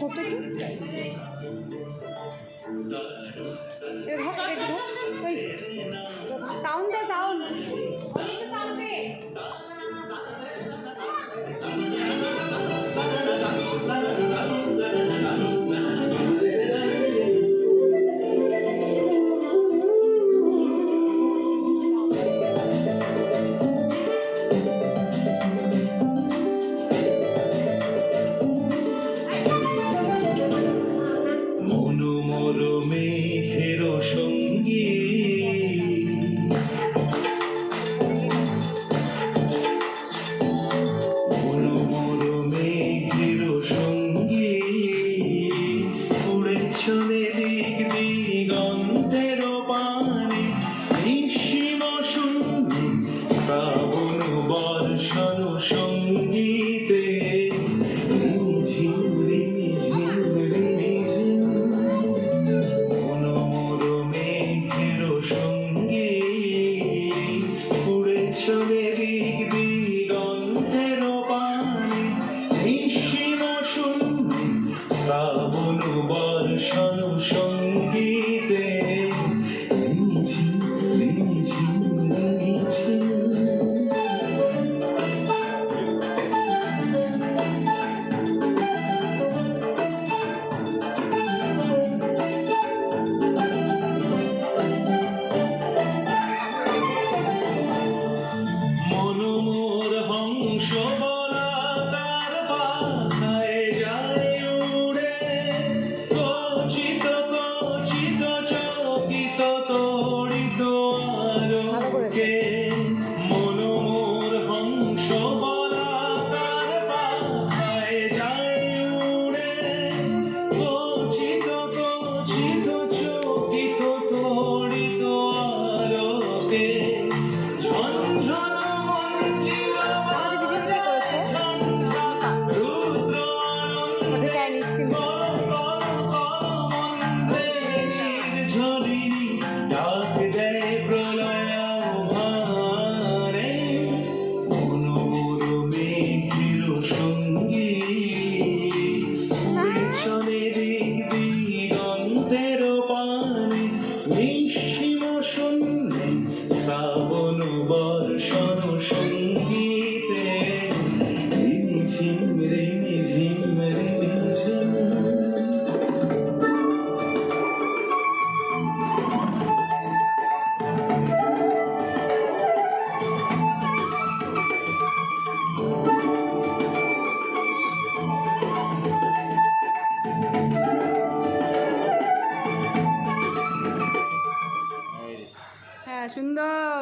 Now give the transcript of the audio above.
ঘুরতে একটু সাউন্ড দে সাউন্ড চলে দিক দিগন্তের পানে নিঃসীম শূন্যে শ্রাবণ বর্ষণ সঙ্গীতে ঝিমরি ঝিমরি মনোমর মেঘের সঙ্গে উড়ে চলে দিক দিগন্তের পানে নিঃসীম শূন্যে শ্রাবণ বর্ষণ সঙ্গীতে মনোমোর হংস বলা তার পাখায় যায় উড়ে কচিত কচিত চকিত তড়িত আলোকে মনোমোর হংস বলা তার পাখায় যায় উড়ে কচিত কচিত চকিত তড়িত আলোকে ঝনঝন ডাক দেয় প্রলয় ভারে মনোমর মেঘের সঙ্গী চলে দিক দিগন্তের পানে নিঃসীম শূন্যে শ্রাবণ বর্ষণ সঙ্গীতে ঝিম ঝিম হ্যাঁ সুন্দর।